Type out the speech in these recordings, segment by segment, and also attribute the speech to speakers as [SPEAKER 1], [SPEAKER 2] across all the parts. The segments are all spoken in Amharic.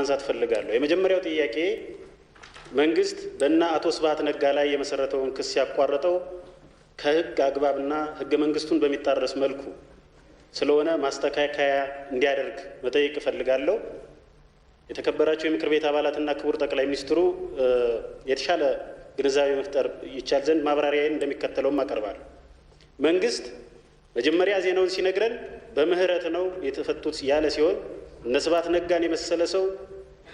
[SPEAKER 1] ማንሳት ፈልጋለሁ። የመጀመሪያው ጥያቄ መንግስት በእነ አቶ ስብሃት ነጋ ላይ የመሰረተውን ክስ ያቋረጠው ከህግ አግባብና ህገ መንግስቱን በሚጣረስ መልኩ ስለሆነ ማስተካከያ እንዲያደርግ መጠየቅ እፈልጋለሁ። የተከበራቸው የምክር ቤት አባላትና ክቡር ጠቅላይ ሚኒስትሩ የተሻለ ግንዛቤ መፍጠር ይቻል ዘንድ ማብራሪያዬን እንደሚከተለውም አቀርባለሁ። መንግስት መጀመሪያ ዜናውን ሲነግረን በምህረት ነው የተፈቱት ያለ ሲሆን እነ ስብሃት ነጋን የመሰለ ሰው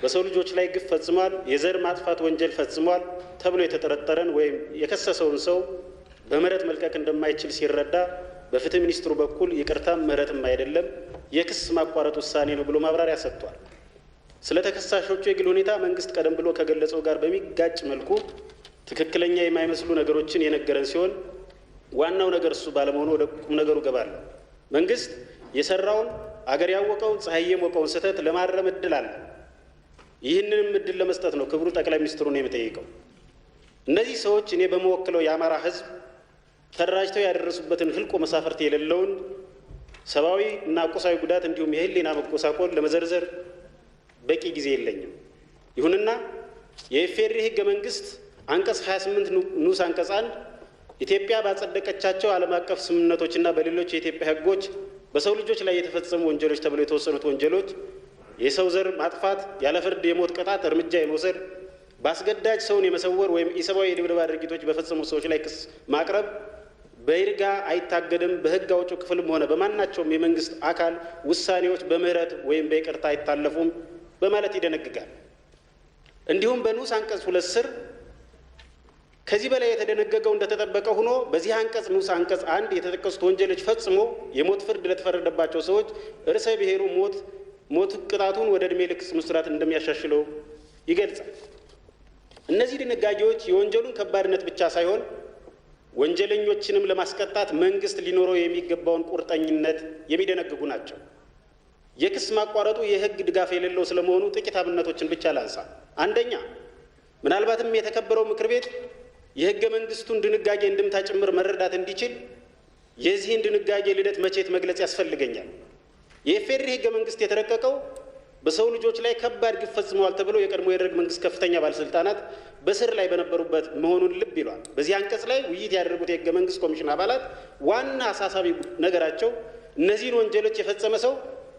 [SPEAKER 1] በሰው ልጆች ላይ ግፍ ፈጽሟል፣ የዘር ማጥፋት ወንጀል ፈጽሟል ተብሎ የተጠረጠረን ወይም የከሰሰውን ሰው በምህረት መልቀቅ እንደማይችል ሲረዳ በፍትህ ሚኒስትሩ በኩል ይቅርታም ምህረትም አይደለም የክስ ማቋረጥ ውሳኔ ነው ብሎ ማብራሪያ ሰጥቷል። ስለ ተከሳሾቹ የግል ሁኔታ መንግስት ቀደም ብሎ ከገለጸው ጋር በሚጋጭ መልኩ ትክክለኛ የማይመስሉ ነገሮችን የነገረን ሲሆን ዋናው ነገር እሱ ባለመሆኑ ወደ ቁም ነገሩ ገባለሁ። መንግስት የሰራውን አገር ያወቀውን ፀሐይ የሞቀውን ስህተት ለማረም እድል አለ። ይህንንም እድል ለመስጠት ነው ክቡር ጠቅላይ ሚኒስትሩን የምጠይቀው። እነዚህ ሰዎች እኔ በመወክለው የአማራ ህዝብ ተደራጅተው ያደረሱበትን ህልቆ መሳፈርት የሌለውን ሰብአዊ እና ቁሳዊ ጉዳት እንዲሁም የህሊና መጎሳቆል ለመዘርዘር በቂ ጊዜ የለኝም። ይሁንና የኢፌዴሪ ህገ መንግስት አንቀጽ 28 ንዑስ አንቀጽ 1 ኢትዮጵያ ባጸደቀቻቸው ዓለም አቀፍ ስምምነቶችና በሌሎች የኢትዮጵያ ህጎች በሰው ልጆች ላይ የተፈጸሙ ወንጀሎች ተብለው የተወሰኑት ወንጀሎች የሰው ዘር ማጥፋት፣ ያለ ፍርድ የሞት ቅጣት እርምጃ የመውሰድ፣ በአስገዳጅ ሰውን የመሰወር ወይም ኢሰብአዊ የድብደባ ድርጊቶች በፈጸሙ ሰዎች ላይ ክስ ማቅረብ በይርጋ አይታገድም፣ በህግ አውጪው ክፍልም ሆነ በማናቸውም የመንግስት አካል ውሳኔዎች በምህረት ወይም በይቅርታ አይታለፉም በማለት ይደነግጋል። እንዲሁም በንዑስ አንቀጽ 2 ስር ከዚህ በላይ የተደነገገው እንደተጠበቀ ሆኖ በዚህ አንቀጽ ንዑስ አንቀጽ 1 የተጠቀሱት ወንጀሎች ፈጽሞ የሞት ፍርድ ለተፈረደባቸው ሰዎች ርዕሰ ብሔሩ ሞት ቅጣቱን ወደ ዕድሜ ልክ ጽኑ እስራት እንደሚያሻሽለው ይገልጻል። እነዚህ ድንጋጌዎች የወንጀሉን ከባድነት ብቻ ሳይሆን ወንጀለኞችንም ለማስቀጣት መንግስት ሊኖረው የሚገባውን ቁርጠኝነት የሚደነግጉ ናቸው። የክስ ማቋረጡ የህግ ድጋፍ የሌለው ስለመሆኑ ጥቂት አብነቶችን ብቻ ላንሳ። አንደኛ፣ ምናልባትም የተከበረው ምክር ቤት የህገ መንግስቱን ድንጋጌ እንድምታ ጭምር መረዳት እንዲችል የዚህን ድንጋጌ ልደት መቼት መግለጽ ያስፈልገኛል። የኢፌዴሪ ህገ መንግስት የተረቀቀው በሰው ልጆች ላይ ከባድ ግፍ ፈጽመዋል ተብለው የቀድሞ የደርግ መንግስት ከፍተኛ ባለስልጣናት በስር ላይ በነበሩበት መሆኑን ልብ ይሏል። በዚህ አንቀጽ ላይ ውይይት ያደረጉት የህገ መንግስት ኮሚሽን አባላት ዋና አሳሳቢ ነገራቸው እነዚህን ወንጀሎች የፈጸመ ሰው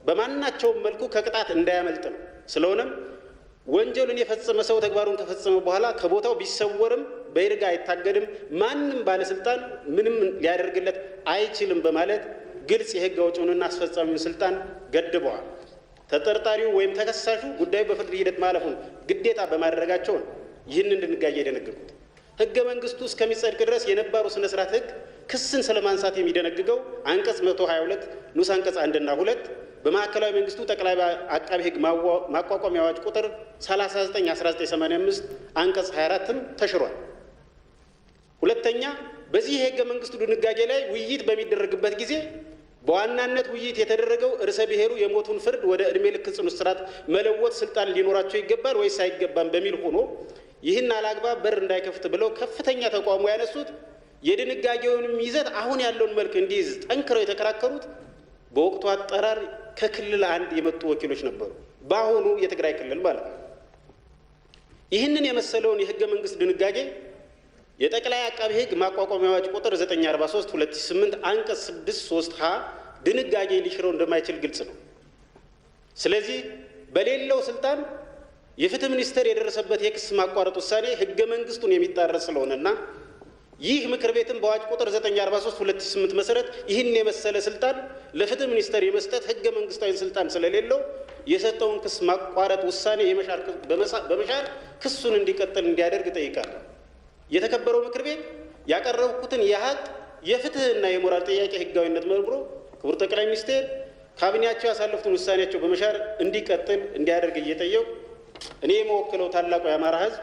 [SPEAKER 1] በማናቸውም መልኩ ከቅጣት እንዳያመልጥ ነው። ስለሆነም ወንጀሉን የፈጸመ ሰው ተግባሩን ከፈጸመ በኋላ ከቦታው ቢሰወርም በይርጋ አይታገድም፣ ማንም ባለስልጣን ምንም ሊያደርግለት አይችልም በማለት ግልጽ የህግ አውጪውንና አስፈጻሚውን ስልጣን ገድበዋል። ተጠርጣሪው ወይም ተከሳሹ ጉዳዩ በፍርድ ሂደት ማለፉን ግዴታ በማድረጋቸው ነው ይህንን ድንጋጌ የደነገጉት። ህገ መንግስቱ እስከሚጸድቅ ድረስ የነባሩ ስነ ስርዓት ህግ ክስን ስለማንሳት የሚደነግገው አንቀጽ 122 ንዑስ አንቀጽ 1 እና 2 በማዕከላዊ መንግስቱ ጠቅላይ አቃቢ ህግ ማቋቋሚያ አዋጅ ቁጥር 39/1985 አንቀጽ 24ም ተሽሯል። ሁለተኛ፣ በዚህ የህገ መንግስቱ ድንጋጌ ላይ ውይይት በሚደረግበት ጊዜ በዋናነት ውይይት የተደረገው ርዕሰ ብሔሩ የሞቱን ፍርድ ወደ ዕድሜ ልክ ጽኑ እስራት መለወጥ ስልጣን ሊኖራቸው ይገባል ወይስ አይገባም በሚል ሆኖ ይህን አላግባብ በር እንዳይከፍት ብለው ከፍተኛ ተቃውሞ ያነሱት የድንጋጌውንም ይዘት አሁን ያለውን መልክ እንዲይዝ ጠንክረው የተከራከሩት በወቅቱ አጠራር ከክልል 1 የመጡ ወኪሎች ነበሩ። በአሁኑ የትግራይ ክልል ማለት ነው። ይህንን የመሰለውን የህገ መንግስት ድንጋጌ የጠቅላይ አቃቢ ህግ ማቋቋሚያ አዋጅ ቁጥር 943/2008 አንቀጽ 6(3)(ሀ) ድንጋጌ ሊሽረው እንደማይችል ግልጽ ነው። ስለዚህ በሌለው ስልጣን የፍትህ ሚኒስቴር የደረሰበት የክስ ማቋረጥ ውሳኔ ህገ መንግስቱን የሚጣረስ ስለሆነና ይህ ምክር ቤትም በአዋጅ ቁጥር 943/2008 መሰረት ይህን የመሰለ ስልጣን ለፍትህ ሚኒስቴር የመስጠት ህገ መንግስታዊ ስልጣን ስለሌለው የሰጠውን ክስ ማቋረጥ ውሳኔ በመሻር ክሱን እንዲቀጥል እንዲያደርግ ጠይቃለሁ። የተከበረው ምክር ቤት ያቀረብኩትን የሀቅ የፍትህና የሞራል ጥያቄ ህጋዊነት መርምሮ ክቡር ጠቅላይ ሚኒስትር ካቢኔያቸው ያሳለፉትን ውሳኔያቸው በመሻር እንዲቀጥል እንዲያደርግ እየጠየቁ እኔ የምወክለው ታላቁ የአማራ ህዝብ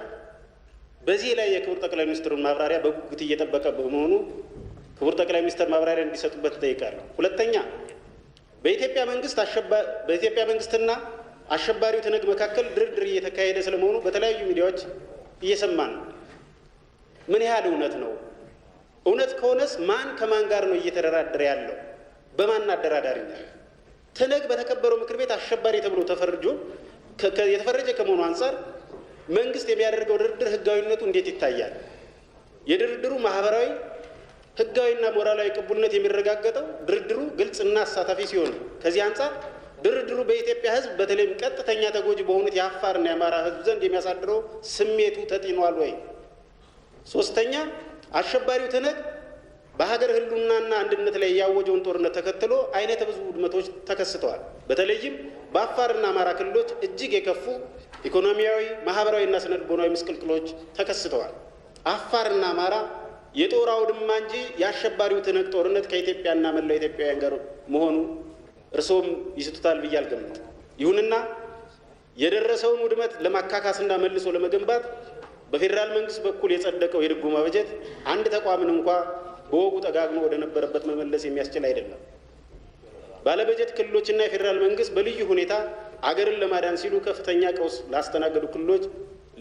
[SPEAKER 1] በዚህ ላይ የክቡር ጠቅላይ ሚኒስትሩን ማብራሪያ በጉጉት እየጠበቀ በመሆኑ ክቡር ጠቅላይ ሚኒስትር ማብራሪያ እንዲሰጡበት ጠይቃለሁ። ሁለተኛ፣ በኢትዮጵያ መንግስትና አሸባሪው ትነግ መካከል ድርድር እየተካሄደ ስለመሆኑ በተለያዩ ሚዲያዎች እየሰማን ነው። ምን ያህል እውነት ነው? እውነት ከሆነስ ማን ከማን ጋር ነው እየተደራደረ ያለው? በማን አደራዳሪነት? ትነግ በተከበረው ምክር ቤት አሸባሪ ተብሎ ተፈርጆ የተፈረጀ ከመሆኑ አንፃር መንግስት የሚያደርገው ድርድር ህጋዊነቱ እንዴት ይታያል? የድርድሩ ማህበራዊ ህጋዊና ሞራላዊ ቅቡልነት የሚረጋገጠው ድርድሩ ግልጽና አሳታፊ ሲሆን ከዚህ አንፃር ድርድሩ በኢትዮጵያ ህዝብ በተለይም ቀጥተኛ ተጎጂ በሆኑት የአፋርና የአማራ ህዝብ ዘንድ የሚያሳድረው ስሜቱ ተጢኗል ወይ? ሶስተኛ አሸባሪው ትነግ በሀገር ህልውናና አንድነት ላይ ያወጀውን ጦርነት ተከትሎ አይነተ ብዙ ውድመቶች ተከስተዋል። በተለይም በአፋርና አማራ ክልሎች እጅግ የከፉ ኢኮኖሚያዊ፣ ማህበራዊና ስነልቦናዊ ምስቅልቅሎች ተከስተዋል። አፋርና አማራ የጦር አውድማ እንጂ የአሸባሪው ትነግ ጦርነት ከኢትዮጵያና መላው ኢትዮጵያውያን ጋር መሆኑ እርሶም ይስቱታል ብዬ አልገምትም። ይሁንና የደረሰውን ውድመት ለማካካስና መልሶ ለመገንባት በፌዴራል መንግስት በኩል የጸደቀው የድጎማ በጀት አንድ ተቋምን እንኳ በወጉ ጠጋግኖ ወደ ነበረበት መመለስ የሚያስችል አይደለም። ባለበጀት ክልሎችና የፌዴራል መንግስት በልዩ ሁኔታ አገርን ለማዳን ሲሉ ከፍተኛ ቀውስ ላስተናገዱ ክልሎች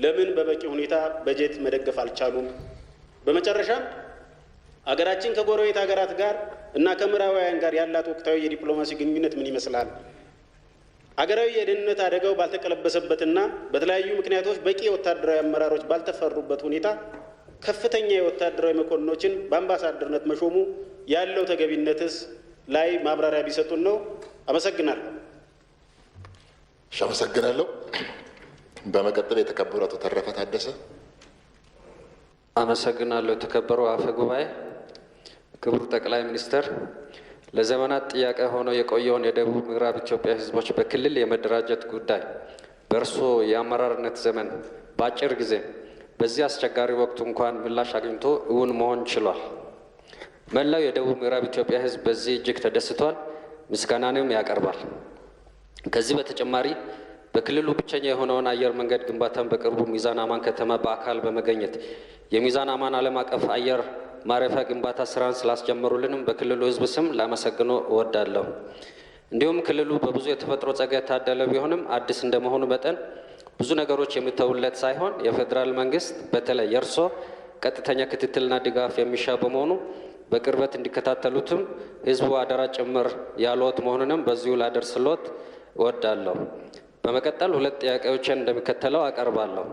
[SPEAKER 1] ለምን በበቂ ሁኔታ በጀት መደገፍ አልቻሉም? በመጨረሻም አገራችን ከጎረቤት ሀገራት ጋር እና ከምዕራባውያን ጋር ያላት ወቅታዊ የዲፕሎማሲ ግንኙነት ምን ይመስላል? አገራዊ የደህንነት አደጋው ባልተቀለበሰበትና በተለያዩ ምክንያቶች በቂ ወታደራዊ አመራሮች ባልተፈሩበት ሁኔታ ከፍተኛ የወታደራዊ መኮንኖችን በአምባሳደርነት መሾሙ ያለው ተገቢነትስ ላይ ማብራሪያ ቢሰጡን ነው። አመሰግናለሁ።
[SPEAKER 2] አመሰግናለሁ። በመቀጠል የተከበሩ አቶ ተረፈ ታደሰ።
[SPEAKER 3] አመሰግናለሁ። የተከበሩ አፈ ጉባኤ፣ ክቡር ጠቅላይ ሚኒስትር፣ ለዘመናት ጥያቄ ሆኖ የቆየውን የደቡብ ምዕራብ ኢትዮጵያ ህዝቦች በክልል የመደራጀት ጉዳይ በእርስዎ የአመራርነት ዘመን በአጭር ጊዜ በዚህ አስቸጋሪ ወቅት እንኳን ምላሽ አግኝቶ እውን መሆን ችሏል። መላው የደቡብ ምዕራብ ኢትዮጵያ ህዝብ በዚህ እጅግ ተደስቷል፣ ምስጋናንም ያቀርባል። ከዚህ በተጨማሪ በክልሉ ብቸኛ የሆነውን አየር መንገድ ግንባታን በቅርቡ ሚዛን አማን ከተማ በአካል በመገኘት የሚዛን አማን ዓለም አቀፍ አየር ማረፊያ ግንባታ ስራን ስላስጀመሩልንም በክልሉ ህዝብ ስም ላመሰግኖ እወዳለሁ። እንዲሁም ክልሉ በብዙ የተፈጥሮ ጸጋ የታደለ ቢሆንም አዲስ እንደመሆኑ መጠን ብዙ ነገሮች የሚተውለት ሳይሆን የፌዴራል መንግስት በተለይ የእርሶ ቀጥተኛ ክትትልና ድጋፍ የሚሻ በመሆኑ በቅርበት እንዲከታተሉትም ህዝቡ አደራ ጭምር ያለዎት መሆኑንም በዚሁ ላደርስልዎት እወዳለሁ። በመቀጠል ሁለት ጥያቄዎችን እንደሚከተለው አቀርባለሁ።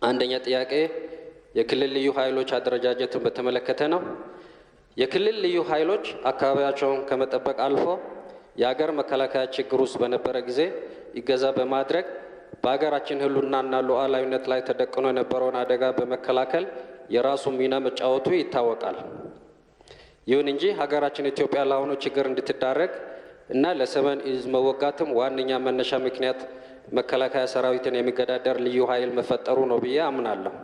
[SPEAKER 3] አንደኛ ጥያቄ የክልል ልዩ ኃይሎች አደረጃጀትን በተመለከተ ነው። የክልል ልዩ ኃይሎች አካባቢያቸውን ከመጠበቅ አልፎ የሀገር መከላከያ ችግር ውስጥ በነበረ ጊዜ ይገዛ በማድረግ በሀገራችን ህልውናና ሉዓላዊነት ላይ ተደቅኖ የነበረውን አደጋ በመከላከል የራሱ ሚና መጫወቱ ይታወቃል። ይሁን እንጂ ሀገራችን ኢትዮጵያ ለአሁኑ ችግር እንድትዳረግ እና ለሰሜን ዕዝ መወጋትም ዋነኛ መነሻ ምክንያት መከላከያ ሰራዊትን የሚገዳደር ልዩ ኃይል መፈጠሩ ነው ብዬ አምናለሁ።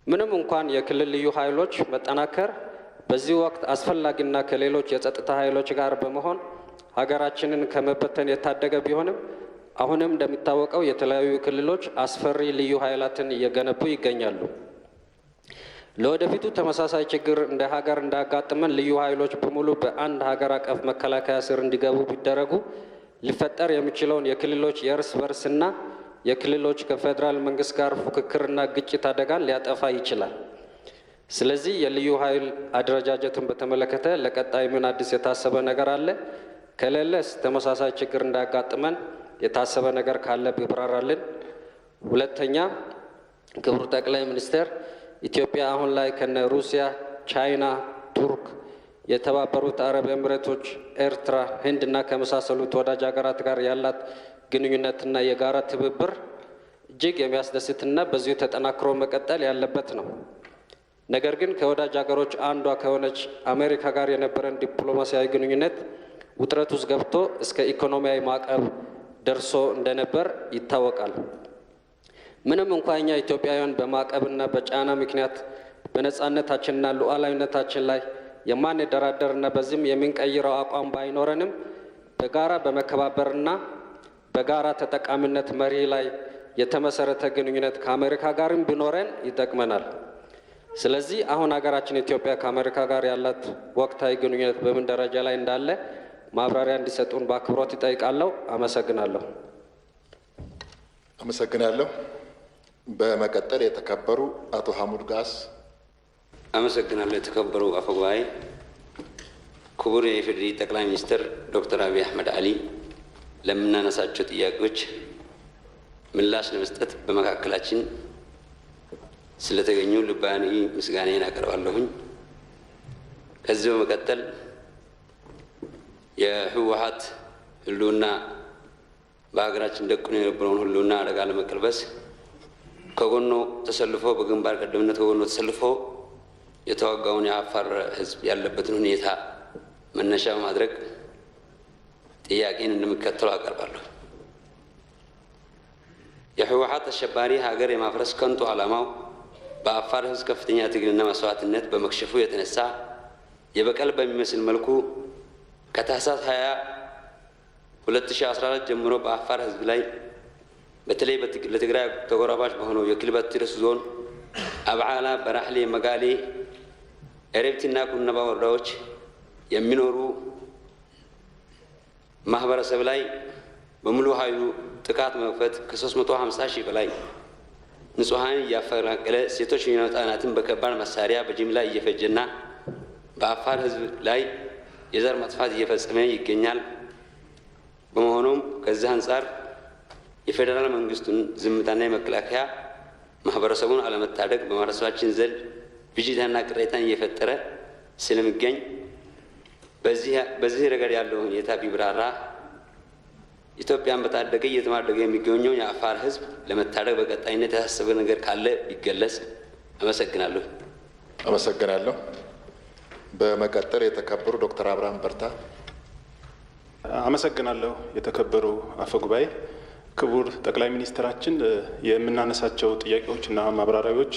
[SPEAKER 3] ምንም እንኳን የክልል ልዩ ኃይሎች መጠናከር በዚህ ወቅት አስፈላጊና ከሌሎች የጸጥታ ኃይሎች ጋር በመሆን ሀገራችንን ከመበተን የታደገ ቢሆንም አሁንም እንደሚታወቀው የተለያዩ ክልሎች አስፈሪ ልዩ ኃይላትን እየገነቡ ይገኛሉ። ለወደፊቱ ተመሳሳይ ችግር እንደ ሀገር እንዳያጋጥመን ልዩ ኃይሎች በሙሉ በአንድ ሀገር አቀፍ መከላከያ ስር እንዲገቡ ቢደረጉ ሊፈጠር የሚችለውን የክልሎች የእርስ በርስና የክልሎች ከፌዴራል መንግስት ጋር ፉክክርና ግጭት አደጋን ሊያጠፋ ይችላል። ስለዚህ የልዩ ኃይል አደረጃጀትን በተመለከተ ለቀጣይ ምን አዲስ የታሰበ ነገር አለ? ከሌለስ ተመሳሳይ ችግር እንዳያጋጥመን የታሰበ ነገር ካለ ቢብራራልን። ሁለተኛ ክቡር ጠቅላይ ሚኒስትር፣ ኢትዮጵያ አሁን ላይ ከነ ሩሲያ፣ ቻይና፣ ቱርክ፣ የተባበሩት አረብ ኤምሬቶች፣ ኤርትራ፣ ህንድና ከመሳሰሉት ወዳጅ ሀገራት ጋር ያላት ግንኙነትና የጋራ ትብብር እጅግ የሚያስደስትና በዚሁ ተጠናክሮ መቀጠል ያለበት ነው። ነገር ግን ከወዳጅ ሀገሮች አንዷ ከሆነች አሜሪካ ጋር የነበረን ዲፕሎማሲያዊ ግንኙነት ውጥረት ውስጥ ገብቶ እስከ ኢኮኖሚያዊ ማዕቀብ ደርሶ እንደነበር ይታወቃል። ምንም እንኳ እኛ ኢትዮጵያውያን በማዕቀብና በጫና ምክንያት በነጻነታችንና ሉዓላዊነታችን ላይ የማንደራደርና በዚህም የምንቀይረው አቋም ባይኖረንም በጋራ በመከባበርና በጋራ ተጠቃሚነት መሪ ላይ የተመሰረተ ግንኙነት ከአሜሪካ ጋርም ቢኖረን ይጠቅመናል። ስለዚህ አሁን ሀገራችን ኢትዮጵያ ከአሜሪካ ጋር ያላት ወቅታዊ ግንኙነት በምን ደረጃ ላይ እንዳለ ማብራሪያ እንዲሰጡን በአክብሮት ይጠይቃለሁ። አመሰግናለሁ።
[SPEAKER 2] አመሰግናለሁ። በመቀጠል የተከበሩ አቶ ሐሙድ ጋስ።
[SPEAKER 4] አመሰግናለሁ። የተከበሩ አፈ ጉባኤ፣ ክቡር የኢፌዴሪ ጠቅላይ ሚኒስትር ዶክተር አብይ አህመድ አሊ፣ ለምናነሳቸው ጥያቄዎች ምላሽ ለመስጠት በመካከላችን ስለተገኙ ልባዊ ምስጋናዬን አቀርባለሁኝ። ከዚህ በመቀጠል የህወሓት ህልውና በሀገራችን ደቅኖ የነበረውን ህልውና አደጋ ለመቀልበስ ከጎኑ ተሰልፎ በግንባር ቀደምትነት ከጎኑ ተሰልፎ የተዋጋውን የአፋር ህዝብ ያለበትን ሁኔታ መነሻ በማድረግ ጥያቄን እንደሚከተለው አቀርባለሁ። የህወሓት አሸባሪ ሀገር የማፍረስ ከንቱ ዓላማው በአፋር ህዝብ ከፍተኛ ትግልና መስዋዕትነት በመክሸፉ የተነሳ የበቀል በሚመስል መልኩ ከታህሳስ 20 2014 ጀምሮ በአፋር ህዝብ ላይ በተለይ ለትግራይ ተጎራባች በሆነው የክልበት ርዕስ ዞን አብዓላ፣ በራህሌ፣ መጋሌ፣ ኤረብቲና ኩነባ ወረዳዎች የሚኖሩ ማህበረሰብ ላይ በሙሉ ኃይሉ ጥቃት መክፈት ከ350 ሺህ በላይ ንጹሃን እያፈናቀለ ሴቶችና ህጻናትን በከባድ መሳሪያ በጅምላ እየፈጀና በአፋር ህዝብ ላይ የዘር ማጥፋት እየፈጸመ ይገኛል። በመሆኑም ከዚህ አንጻር የፌዴራል መንግስቱን ዝምታና የመከላከያ ማህበረሰቡን አለመታደግ በማህበረሰባችን ዘንድ ብዥታና ቅሬታን እየፈጠረ ስለሚገኝ በዚህ ረገድ ያለው ሁኔታ ቢብራራ ኢትዮጵያን በታደገ እየተማደገ የሚገኘው የአፋር ህዝብ ለመታደግ በቀጣይነት ያሳሰበ ነገር ካለ ቢገለጽ። አመሰግናለሁ።
[SPEAKER 2] አመሰግናለሁ። በመቀጠል የተከበሩ ዶክተር አብርሃም በርታ።
[SPEAKER 5] አመሰግናለሁ። የተከበሩ አፈጉባኤ፣ ክቡር ጠቅላይ ሚኒስትራችን የምናነሳቸው ጥያቄዎችና ማብራሪያዎች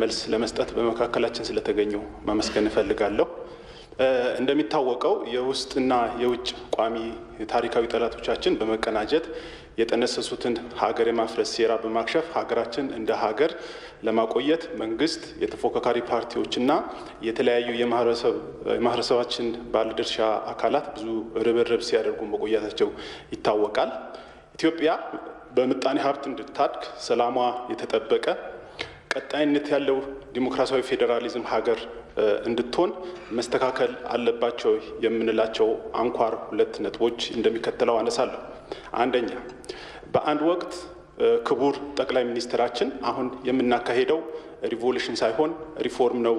[SPEAKER 5] መልስ ለመስጠት በመካከላችን ስለተገኙ ማመስገን እፈልጋለሁ። እንደሚታወቀው የውስጥና የውጭ ቋሚ ታሪካዊ ጠላቶቻችን በመቀናጀት የጠነሰሱትን ሀገር የማፍረስ ሴራ በማክሸፍ ሀገራችን እንደ ሀገር ለማቆየት መንግስት፣ የተፎካካሪ ፓርቲዎችና የተለያዩ የማህበረሰባችን ባለድርሻ አካላት ብዙ ርብርብ ሲያደርጉ መቆየታቸው ይታወቃል። ኢትዮጵያ በምጣኔ ሀብት እንድታድግ ሰላሟ የተጠበቀ ቀጣይነት ያለው ዲሞክራሲያዊ ፌዴራሊዝም ሀገር እንድትሆን መስተካከል አለባቸው የምንላቸው አንኳር 2 ነጥቦች እንደሚከተለው አነሳለሁ። አንደኛ፣ በአንድ ወቅት ክቡር ጠቅላይ ሚኒስትራችን አሁን የምናካሄደው ሪቮሉሽን ሳይሆን ሪፎርም ነው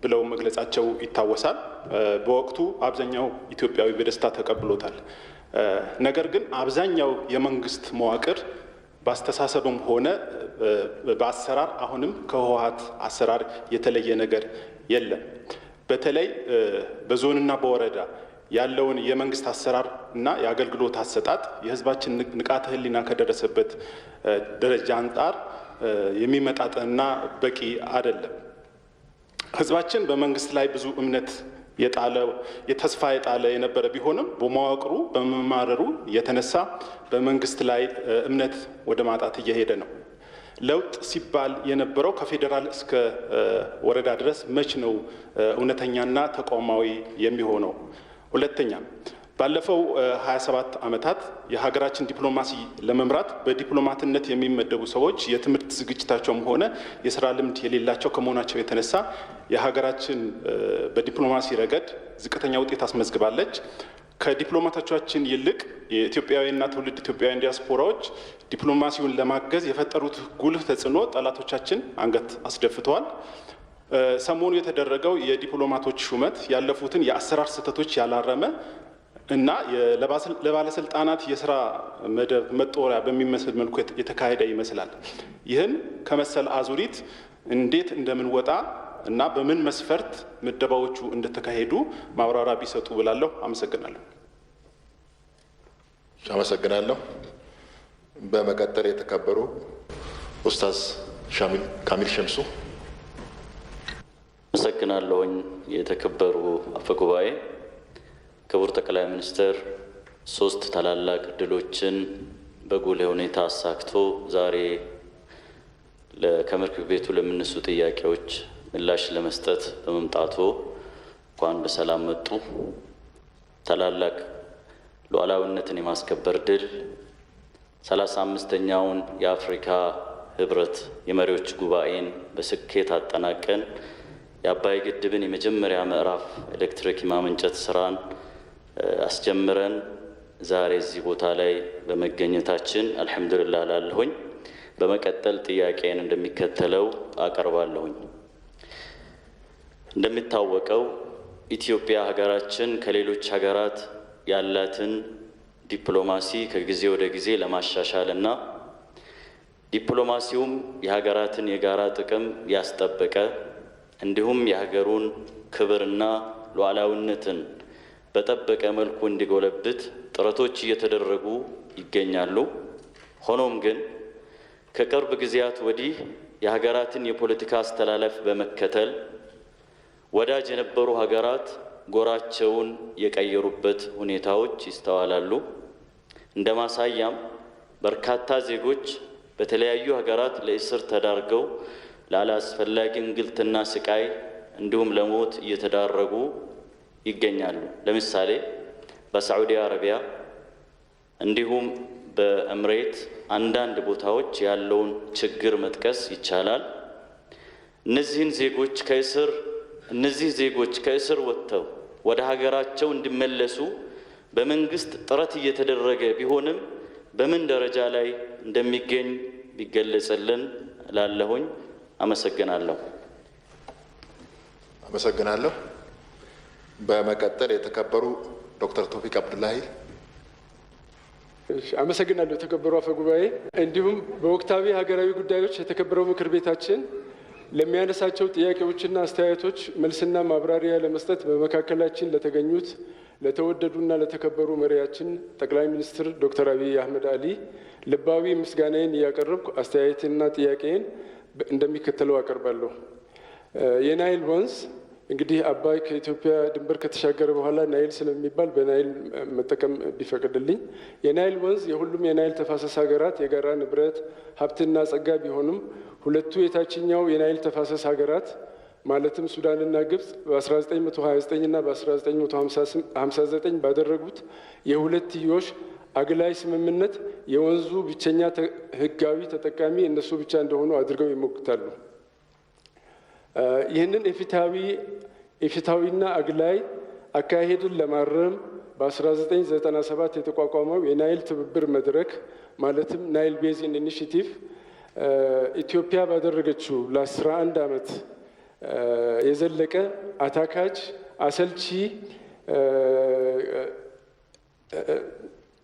[SPEAKER 5] ብለው መግለጻቸው ይታወሳል። በወቅቱ አብዛኛው ኢትዮጵያዊ በደስታ ተቀብሎታል። ነገር ግን አብዛኛው የመንግስት መዋቅር በአስተሳሰብም ሆነ በአሰራር አሁንም ከህወሓት አሰራር የተለየ ነገር የለም። በተለይ በዞንና በወረዳ ያለውን የመንግስት አሰራር እና የአገልግሎት አሰጣጥ የህዝባችን ንቃተ ህሊና ከደረሰበት ደረጃ አንጻር የሚመጣጠንና በቂ አይደለም። ህዝባችን በመንግስት ላይ ብዙ እምነት ተስፋ የጣለ የነበረ ቢሆንም በመዋቅሩ በመማረሩ የተነሳ በመንግስት ላይ እምነት ወደ ማጣት እየሄደ ነው። ለውጥ ሲባል የነበረው ከፌዴራል እስከ ወረዳ ድረስ መች ነው እውነተኛና ተቋማዊ የሚሆነው? ሁለተኛ፣ ባለፈው 27 ዓመታት የሀገራችን ዲፕሎማሲ ለመምራት በዲፕሎማትነት የሚመደቡ ሰዎች የትምህርት ዝግጅታቸውም ሆነ የስራ ልምድ የሌላቸው ከመሆናቸው የተነሳ የሀገራችን በዲፕሎማሲ ረገድ ዝቅተኛ ውጤት አስመዝግባለች። ከዲፕሎማቶቻችን ይልቅ የኢትዮጵያዊና ትውልድ ኢትዮጵያውያን ዲያስፖራዎች ዲፕሎማሲውን ለማገዝ የፈጠሩት ጉልህ ተጽዕኖ ጠላቶቻችን አንገት አስደፍተዋል። ሰሞኑ የተደረገው የዲፕሎማቶች ሹመት ያለፉትን የአሰራር ስህተቶች ያላረመ እና ለባለስልጣናት የስራ መደብ መጦሪያ በሚመስል መልኩ የተካሄደ ይመስላል። ይህን ከመሰል አዙሪት እንዴት እንደምንወጣ እና በምን መስፈርት ምደባዎቹ እንደተካሄዱ ማብራሪያ ቢሰጡ ብላለሁ። አመሰግናለሁ።
[SPEAKER 2] አመሰግናለሁ። በመቀጠል የተከበሩ ኡስታዝ ካሚል ሸምሱ።
[SPEAKER 6] አመሰግናለሁኝ። የተከበሩ አፈጉባኤ፣ ክቡር ጠቅላይ ሚኒስትር 3 ታላላቅ ድሎችን በጉልህ ሁኔታ አሳክቶ ዛሬ ከምክር ቤቱ ለሚነሱ ጥያቄዎች ምላሽ ለመስጠት በመምጣቱ እንኳን በሰላም መጡ። ታላላቅ ሉዓላዊነትን የማስከበር ድል 35ኛውን የአፍሪካ ህብረት የመሪዎች ጉባኤን በስኬት አጠናቀን የአባይ ግድብን የመጀመሪያ ምዕራፍ ኤሌክትሪክ የማመንጨት ስራን አስጀምረን ዛሬ እዚህ ቦታ ላይ በመገኘታችን አልሐምዱሊላህ ላለሁኝ። በመቀጠል ጥያቄን እንደሚከተለው አቀርባለሁኝ። እንደሚታወቀው ኢትዮጵያ ሀገራችን ከሌሎች ሀገራት ያላትን ዲፕሎማሲ ከጊዜ ወደ ጊዜ ለማሻሻልና ዲፕሎማሲውም የሀገራትን የጋራ ጥቅም ያስጠበቀ እንዲሁም የሀገሩን ክብርና ሉዓላዊነትን በጠበቀ መልኩ እንዲጎለብት ጥረቶች እየተደረጉ ይገኛሉ። ሆኖም ግን ከቅርብ ጊዜያት ወዲህ የሀገራትን የፖለቲካ አስተላለፍ በመከተል ወዳጅ የነበሩ ሀገራት ጎራቸውን የቀየሩበት ሁኔታዎች ይስተዋላሉ። እንደ ማሳያም በርካታ ዜጎች በተለያዩ ሀገራት ለእስር ተዳርገው ላላስፈላጊ እንግልትና ስቃይ እንዲሁም ለሞት እየተዳረጉ ይገኛሉ። ለምሳሌ በሳዑዲ አረቢያ እንዲሁም በእምሬት አንዳንድ ቦታዎች ያለውን ችግር መጥቀስ ይቻላል። እነዚህ ዜጎች ከእስር ወጥተው ወደ ሀገራቸው እንዲመለሱ በመንግስት ጥረት እየተደረገ ቢሆንም በምን ደረጃ ላይ እንደሚገኝ ቢገለጽልን ላለሁኝ። አመሰግናለሁ።
[SPEAKER 2] አመሰግናለሁ። በመቀጠል የተከበሩ ዶክተር ቶፊቅ አብዱላሂ።
[SPEAKER 7] አመሰግናለሁ የተከበሩ አፈ ጉባኤ፣ እንዲሁም በወቅታዊ ሀገራዊ ጉዳዮች የተከበረው ምክር ቤታችን ለሚያነሳቸው ጥያቄዎችና አስተያየቶች መልስና ማብራሪያ ለመስጠት በመካከላችን ለተገኙት ለተወደዱና ለተከበሩ መሪያችን ጠቅላይ ሚኒስትር ዶክተር አብይ አህመድ አሊ ልባዊ ምስጋናዬን እያቀረብኩ አስተያየትና ጥያቄን እንደሚከተለው አቀርባለሁ። የናይል ወንዝ እንግዲህ አባይ ከኢትዮጵያ ድንበር ከተሻገረ በኋላ ናይል ስለሚባል በናይል መጠቀም ቢፈቅድልኝ፣ የናይል ወንዝ የሁሉም የናይል ተፋሰስ ሀገራት የጋራ ንብረት ሀብትና ጸጋ ቢሆንም ሁለቱ የታችኛው የናይል ተፋሰስ ሀገራት ማለትም ሱዳንና ግብጽ በ1929 እና በ1959 ባደረጉት የሁለትዮሽ አግላይ ስምምነት የወንዙ ብቸኛ ሕጋዊ ተጠቃሚ እነሱ ብቻ እንደሆኑ አድርገው ይሞግታሉ። ይህንን የፍትሐዊና አግላይ አካሄድን ለማረም በ1997 የተቋቋመው የናይል ትብብር መድረክ ማለትም ናይል ቤዚን ኢኒሽቲቭ ኢትዮጵያ ባደረገችው ለ11 ዓመት የዘለቀ አታካች፣ አሰልቺ፣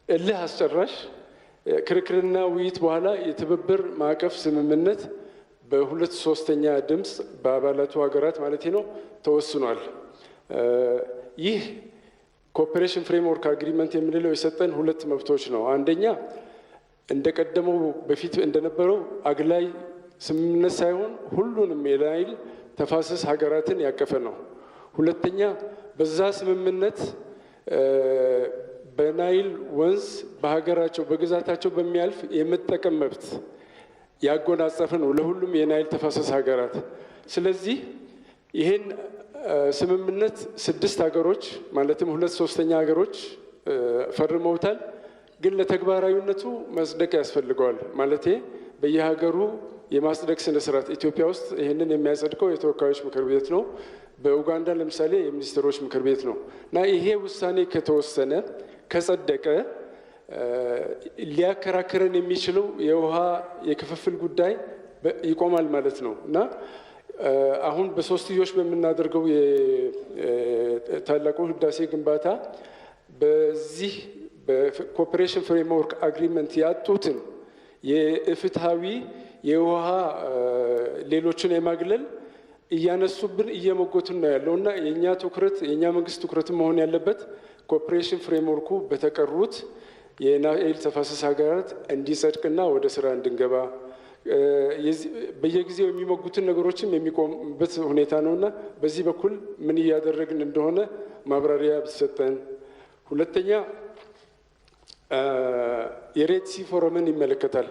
[SPEAKER 7] እልህ አስጨራሽ ክርክርና ውይይት በኋላ የትብብር ማዕቀፍ ስምምነት በ2/3 ድምፅ በአባላቱ ሀገራት ማለት ነው ተወስኗል። ይህ ኮኦፐሬሽን ፍሬምወርክ አግሪመንት የምንለው የሰጠን ሁለት መብቶች ነው። አንደኛ እንደቀደመው በፊት እንደነበረው አግላይ ስምምነት ሳይሆን ሁሉንም የናይል ተፋሰስ ሀገራትን ያቀፈ ነው። ሁለተኛ በዛ ስምምነት በናይል ወንዝ በሀገራቸው በግዛታቸው በሚያልፍ የመጠቀም መብት ያጎናጸፈ ነው ለሁሉም የናይል ተፋሰስ ሀገራት። ስለዚህ ይህን ስምምነት 6 ሀገሮች ማለትም 2/3 ሀገሮች ፈርመውታል። ግን ለተግባራዊነቱ መጽደቅ ያስፈልገዋል። ማለቴ በየሀገሩ የማጽደቅ ስነ ስርዓት ኢትዮጵያ ውስጥ ይህንን የሚያጸድቀው የተወካዮች ምክር ቤት ነው። በኡጋንዳ ለምሳሌ የሚኒስትሮች ምክር ቤት ነው። እና ይሄ ውሳኔ ከተወሰነ ከጸደቀ ሊያከራክረን የሚችለው የውሃ የክፍፍል ጉዳይ ይቆማል ማለት ነው እና አሁን በሶስትዮሽ በምናደርገው የታላቁ ህዳሴ ግንባታ በዚህ በኮኦፐሬሽን ፍሬምወርክ አግሪመንት ያጡትን የፍትሃዊ የውሃ ሌሎችን የማግለል እያነሱብን እየሞጎቱን ነው ያለው እና የእኛ ትኩረት የእኛ መንግስት ትኩረት መሆን ያለበት ኮኦፐሬሽን ፍሬምወርኩ በተቀሩት የናይል ተፋሰስ ሀገራት እንዲጸድቅና ወደ ስራ እንድንገባ በየጊዜው የሚሞጉትን ነገሮችም የሚቆምበት ሁኔታ ነውና በዚህ በኩል ምን እያደረግን እንደሆነ ማብራሪያ ቢሰጠን። ሁለተኛ የሬድ ሲ ፎረምን ይመለከታል።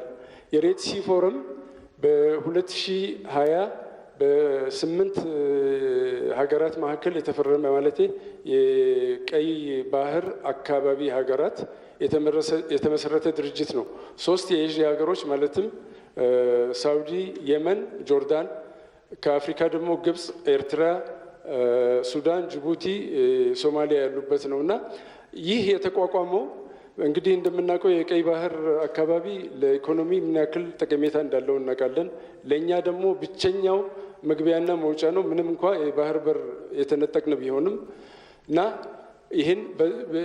[SPEAKER 7] የሬድ ሲ ፎረም በ2020 በ8 ሀገራት መካከል የተፈረመ ማለቴ የቀይ ባህር አካባቢ ሀገራት የተመሰረተ ድርጅት ነው። 3 የኤዥያ ሀገሮች ማለትም ሳውዲ፣ የመን፣ ጆርዳን፣ ከአፍሪካ ደግሞ ግብጽ፣ ኤርትራ፣ ሱዳን፣ ጅቡቲ፣ ሶማሊያ ያሉበት ነው እና ይህ የተቋቋመው እንግዲህ እንደምናውቀው የቀይ ባህር አካባቢ ለኢኮኖሚ ምን ያክል ጠቀሜታ እንዳለው እናውቃለን። ለእኛ ደግሞ ብቸኛው መግቢያና መውጫ ነው፣ ምንም እንኳ የባህር በር የተነጠቅን ቢሆንም እና ይህን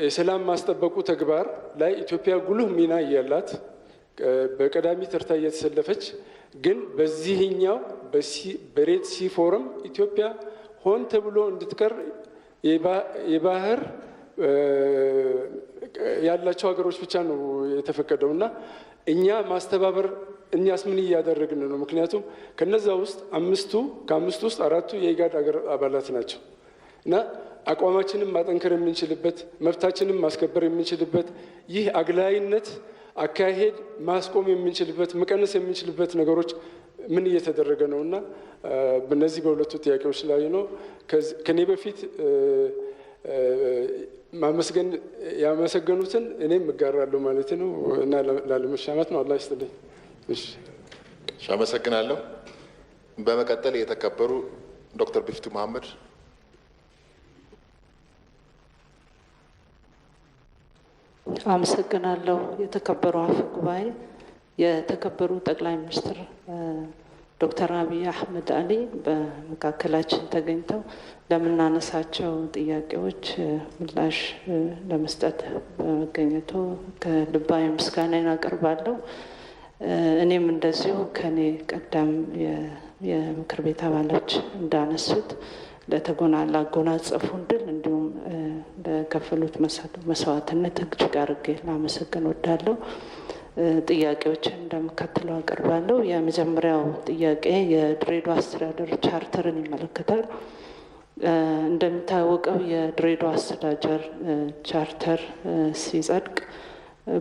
[SPEAKER 7] የሰላም ማስጠበቁ ተግባር ላይ ኢትዮጵያ ጉልህ ሚና እያላት በቀዳሚ ተርታ እየተሰለፈች ግን በዚህኛው በሬድ ሲ ፎረም ኢትዮጵያ ሆን ተብሎ እንድትቀር የባህር ያላቸው ሀገሮች ብቻ ነው የተፈቀደው እና እኛ ማስተባበር እኛስ ምን እያደረግን ነው? ምክንያቱም ከነዛ ውስጥ ከአምስቱ ውስጥ 4ቱ የኢጋድ ሀገር አባላት ናቸው እና አቋማችንን ማጠንከር የምንችልበት መብታችንን ማስከበር የምንችልበት ይህ አግላይነት አካሄድ ማስቆም የምንችልበት መቀነስ የምንችልበት ነገሮች ምን እየተደረገ ነው እና በእነዚህ በሁለቱ ጥያቄዎች ላይ ነው። ከኔ በፊት ማመስገን ያመሰገኑትን እኔም እጋራለሁ ማለት ነው እና ላለመሻማት ነው። አላህ ይስጥልኝ። እሺ፣
[SPEAKER 2] አመሰግናለሁ። በመቀጠል የተከበሩ ዶክተር ቢፍቱ መሐመድ።
[SPEAKER 8] አመሰግናለሁ። የተከበሩ አፈ ጉባኤ፣ የተከበሩ ጠቅላይ ሚኒስትር ዶክተር አብይ አህመድ አሊ በመካከላችን ተገኝተው ለምናነሳቸው ጥያቄዎች ምላሽ ለመስጠት በመገኘቱ ከልባዊ ምስጋናዬን አቀርባለሁ። እኔም እንደዚሁ ከኔ ቀደም የምክር ቤት አባሎች እንዳነሱት ላጎናጸፉን ድል እንዲሁም ለከፈሉት መስዋዕትነት እጅግ አድርጌ ላመሰግን ወዳለሁ። ጥያቄዎችን እንደሚከተለው አቀርባለሁ። የመጀመሪያው ጥያቄ የድሬዳዋ አስተዳደር ቻርተርን ይመለከታል። እንደሚታወቀው የድሬዳዋ አስተዳደር ቻርተር ሲጸድቅ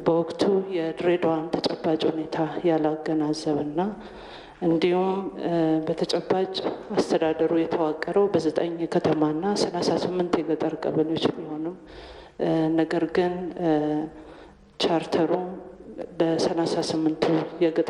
[SPEAKER 8] በወቅቱ የድሬዳዋን ተጨባጭ ሁኔታ ያላገናዘበና እንዲሁም በተጨባጭ አስተዳደሩ የተዋቀረው በ9 ከተማና 38 የገጠር ቀበሌዎች ቢሆንም ነገር ግን ቻርተሩ በ38ቱ የገጠር